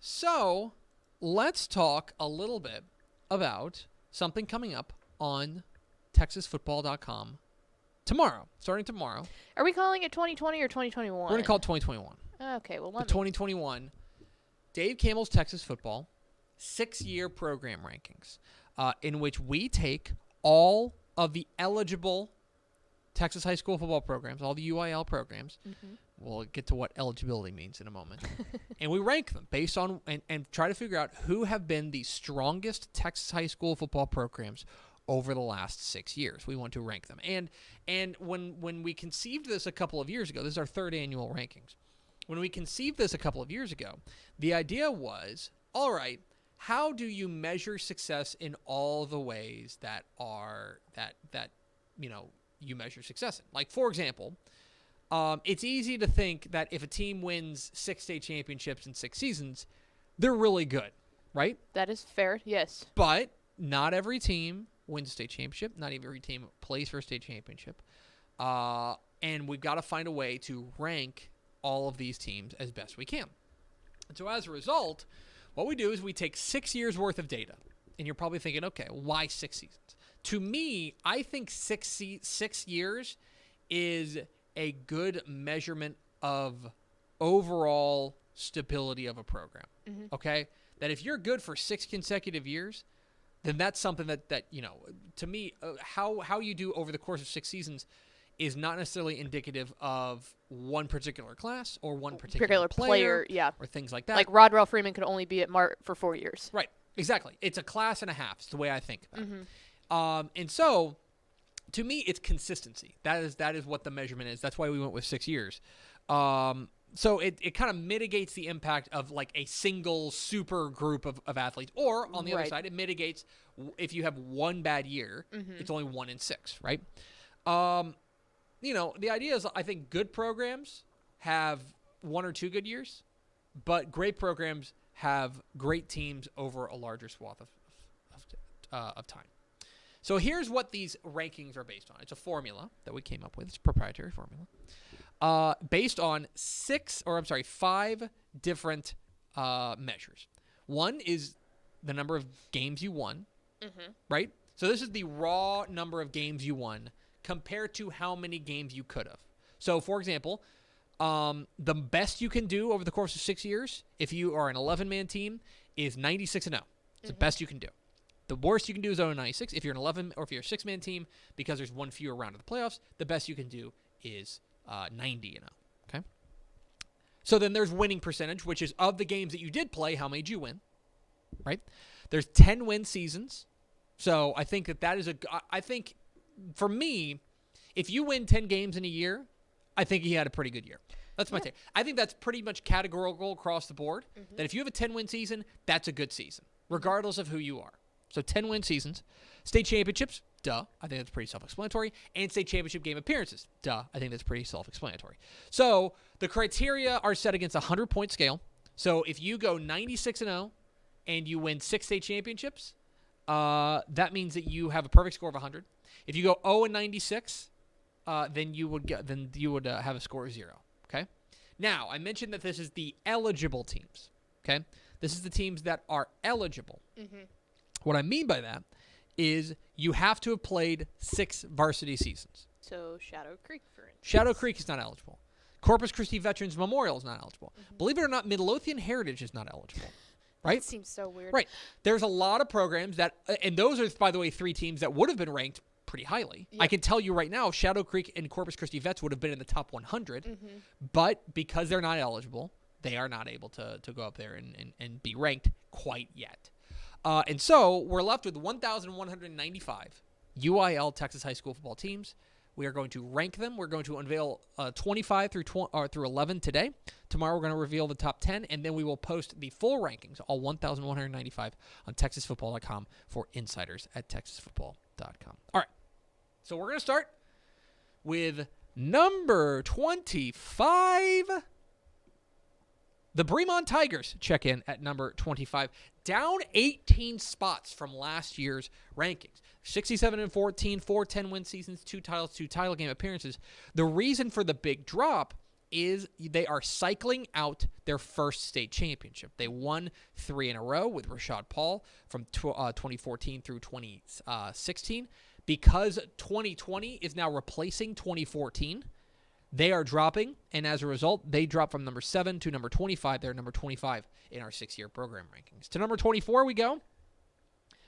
So let's talk a little bit about something coming up on TexasFootball.com tomorrow, starting tomorrow. Are we calling it 2020 or 2021? We're going to call it 2021. Okay, well, The 2021 Dave Campbell's Texas Football 6-year program rankings, in which we take all of the eligible Texas high school football programs, all the UIL programs. Mm-hmm. We'll get to what eligibility means in a moment. And we rank them based on and try to figure out who have been the strongest Texas high school football programs over the last 6 years. We want to rank them. And when we conceived this a couple of years ago, this is our third annual rankings. When we conceived this a couple of years ago, the idea was, all right, how do you measure success in all the ways that are that you measure success in? Like, for example, it's easy to think that if a team wins 6 state championships in 6 seasons, they're really good, right? That is fair, yes. But not every team wins a state championship. Not every team plays for a state championship. And we've got to find a way to rank all of these teams as best we can. And so as a result, what we do is we take 6 years worth of data. And you're probably thinking, okay, why 6 seasons? To me, I think 6 years is a good measurement of overall stability of a program. Mm-hmm. Okay? That if you're good for 6 consecutive years, then that's something that to me, how you do over the course of 6 seasons is not necessarily indicative of one particular class or one particular player, yeah, or things like that. Like Rodwell Freeman could only be at Mart for 4 years. Right, exactly. It's a class and a half. It's the way I think about it. Mm-hmm. And so, to me, it's consistency. That is what the measurement is. That's why we went with 6 years. So it kind of mitigates the impact of like a single super group of athletes. Or, on the other side, it mitigates if you have one bad year, it's only 1 in 6, right? The idea is, I think good programs have 1 or 2 good years, but great programs have great teams over a larger swath of time. So here's what these rankings are based on. It's a formula that we came up with. It's a proprietary formula. Based on 5 different measures. One is the number of games you won, right? So this is the raw number of games you won compared to how many games you could have. So, for example, the best you can do over the course of 6 years, if you are an 11-man team, is 96-0. It's the best you can do. The worst you can do is 0-96. If you're an 11 or if you're a 6-man team, because there's one fewer round of the playoffs, the best you can do is 90-0. Okay. So then there's winning percentage, which is of the games that you did play, how many did you win? Right. There's 10-win seasons. So I think that is I think for me, if you win 10 games in a year, I think he had a pretty good year. That's my take. I think that's pretty much categorical across the board. That if you have a 10-win season, that's a good season, regardless of who you are. So 10-win seasons. State championships, duh. I think that's pretty self-explanatory. And state championship game appearances, duh. I think that's pretty self-explanatory. So the criteria are set against a 100-point scale. So if you go 96-0 and you win 6 state championships, that means that you have a perfect score of 100. If you go 0-96, then you would have a score of 0. Okay. Now I mentioned that this is the eligible teams. Okay. This is the teams that are eligible. What I mean by that is you have to have played 6 varsity seasons. So Shadow Creek, for instance. Shadow Creek is not eligible. Corpus Christi Veterans Memorial is not eligible. Believe it or not, Midlothian Heritage is not eligible. Right? That seems so weird. Right. There's a lot of programs that, and those are, by the way, 3 teams that would have been ranked pretty highly. Yep. I can tell you right now, Shadow Creek and Corpus Christi Vets would have been in the top 100, but because they're not eligible, they are not able to go up there and be ranked quite yet. And so we're left with 1,195 UIL Texas high school football teams. We are going to rank them. We're going to unveil 25 through 11 today. Tomorrow we're going to reveal the top 10, and then we will post the full rankings, all 1,195, on TexasFootball.com for insiders at TexasFootball.com. All right, so we're going to start with number 25. The BREMOND Tigers check in at number 25, down 18 spots from last year's rankings. 67-14, 4 10-win seasons, 2 titles, 2 title game appearances. The reason for the big drop is they are cycling out their first state championship. They won 3 in a row with Rashad Paul from 2014 through 2016. Because 2020 is now replacing 2014, they are dropping, and as a result, they drop from number 7 to number 25. They're number 25 in our 6-year program rankings. To number 24 we go.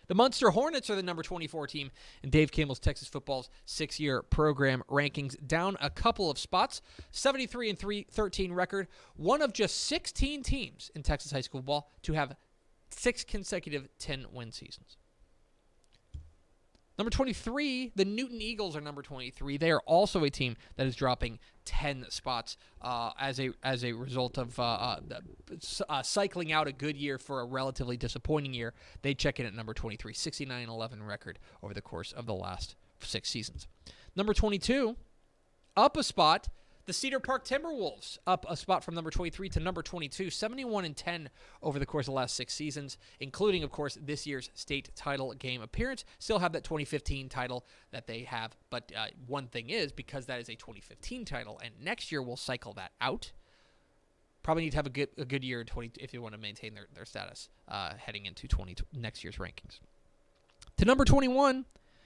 The Munster Hornets are the number 24 team in Dave Campbell's Texas Football's 6-year program rankings, down a couple of spots. 73-13 record, one of just 16 teams in Texas high school football to have 6 consecutive 10-win seasons. Number 23, the Newton Eagles are number 23. They are also a team that is dropping 10 spots as a result of cycling out a good year for a relatively disappointing year. They check in at number 23, 69-11 record over the course of the last 6 seasons. Number 22, up a spot, the Cedar Park Timberwolves, up a spot from number 23 to number 22, 71-10 over the course of the last 6 seasons, including, of course, this year's state title game appearance. Still have that 2015 title that they have, but one thing is, because that is a 2015 title, and next year we'll cycle that out, probably need to have a good year in if you want to maintain their status heading into next year's rankings. To number 21,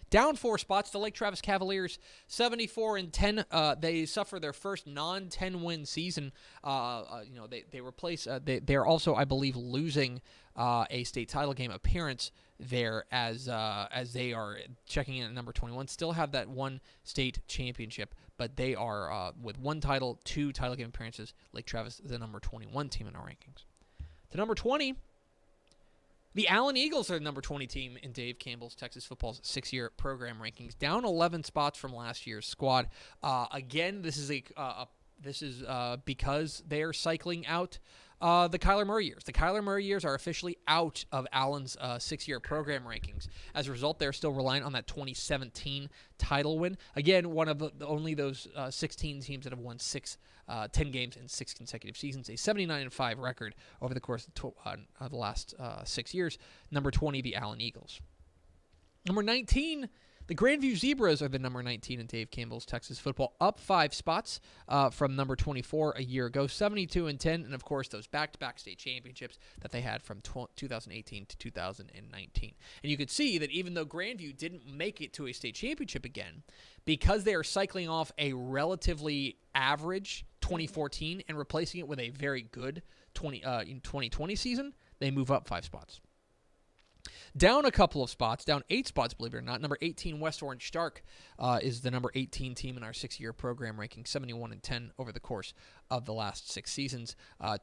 down 4 spots, the Lake Travis Cavaliers, 74-10. They suffer their first non-10-win season. They replace. They're also, I believe, losing a state title game appearance there as they are checking in at number 21. Still have that one state championship, but they are with 1 title, 2 title game appearances. Lake Travis is the number 21 team in our rankings. To number 20. The Allen Eagles are the number 20 team in Dave Campbell's Texas Football's 6-year program rankings, down 11 spots from last year's squad. Again, this is because they are cycling out the Kyler Murray years. The Kyler Murray years are officially out of Allen's 6-year program rankings. As a result, they're still reliant on that 2017 title win. Again, one of only those 16 teams that have won 10 games in 6 consecutive seasons, a 79-5 record over the course of the last 6 years. Number 20, the Allen Eagles. Number 19, the Grandview Zebras are the number 19 in Dave Campbell's Texas Football, up 5 spots from number 24 a year ago, 72-10, and of course those back-to-back state championships that they had from 2018 to 2019. And you could see that even though Grandview didn't make it to a state championship again, because they are cycling off a relatively average 2014 and replacing it with a very good 2020 season, they move up 5 spots. Down a couple of spots, down 8 spots, believe it or not. Number 18, West Orange Stark, is the number 18 team in our 6-year program ranking, 71-10 over the course of the last 6 seasons.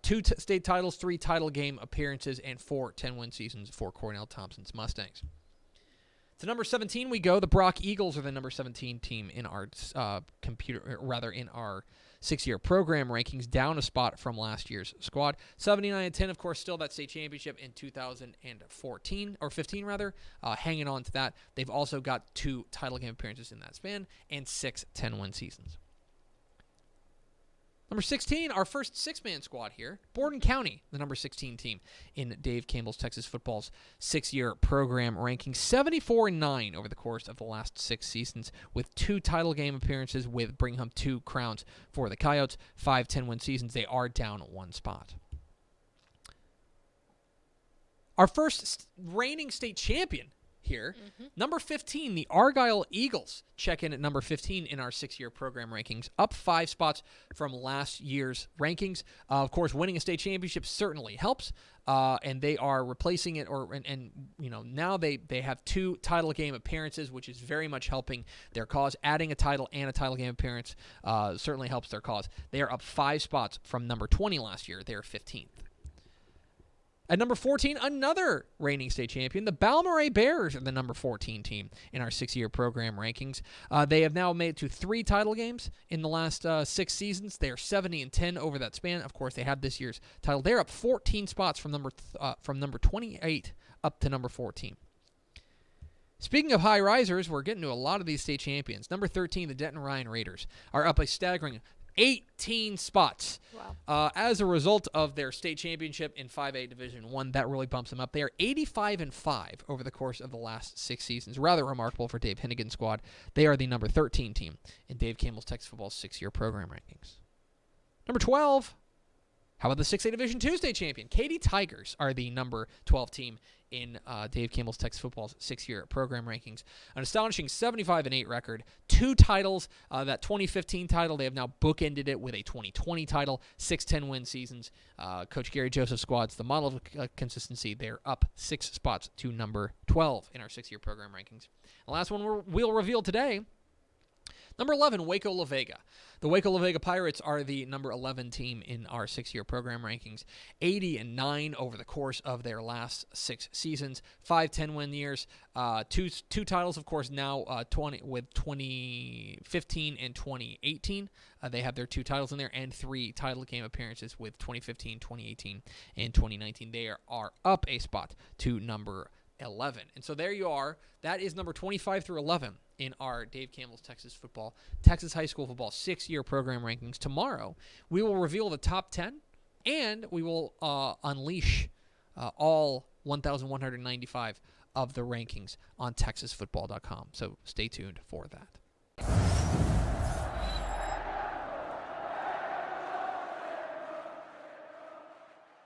2 state titles, 3 title game appearances, and 4 10-win seasons for Cornell Thompson's Mustangs. To number 17 we go. The Brock Eagles are the number 17 team in our in our 6-year program rankings, down a spot from last year's squad. 79-10, of course, still that state championship in 2014 or 15 rather. Hanging on to that. They've also got 2 title game appearances in that span and 6 10-win seasons. Number 16, our first 6-man squad here, Borden County, the number 16 team in Dave Campbell's Texas Football's 6-year program ranking, 74-9 over the course of the last 6 seasons, with 2 title game appearances, with bringing home 2 crowns for the Coyotes, 5 10-win seasons. They are down 1 spot. Our first reigning state champion here, number 15, the ARGYLE Eagles check in at number 15 in our 6-year program rankings, up 5 spots from last year's rankings. Of course, winning a state championship certainly helps, and they are replacing it, now they have 2 title game appearances, which is very much helping their cause. Adding a title and a title game appearance certainly helps their cause. They are up 5 spots from number 20 last year. They are 15th. At number 14, another reigning state champion, the BALMORHEA Bears are the number 14 team in our 6-year program rankings. They have now made it to 3 title games in the last 6 seasons. They are 70-10 over that span. Of course, they have this year's title. They're up 14 spots from number 28 up to number 14. Speaking of high risers, we're getting to a lot of these state champions. Number 13, the Denton Ryan Raiders, are up a staggering 18 spots. Wow. As a result of their state championship in 5A Division 1, that really bumps them up. They are 85-5 over the course of the last 6 seasons. Rather remarkable for Dave Hennigan's squad. They are the number 13 team in Dave Campbell's Texas Football's 6-year program rankings. Number 12, how about the 6A Division 2 state champion? KATY Tigers are the number 12 team in Dave Campbell's Texas football's 6-year program rankings. An astonishing 75-8 record, 2 titles. That 2015 title, they have now bookended it with a 2020 title, 6-10 win seasons. Coach Gary Joseph's squad's the model of consistency. They're up 6 spots to number 12 in our 6-year program rankings. The last one we'll reveal today, number 11, Waco La Vega. The Waco La Vega Pirates are the number 11 team in our 6-year program rankings. 80-9 over the course of their last 6 seasons. 5 10-win years. Two titles, of course, now 2015 and 2018. They have their 2 titles in there, and 3 title game appearances with 2015, 2018, and 2019. They are up a spot to number 11. And so there you are. That is number 25 through 11 in our Dave Campbell's Texas high school football 6-year program rankings. Tomorrow, we will reveal the top 10, and we will unleash all 1,195 of the rankings on TexasFootball.com. So stay tuned for that.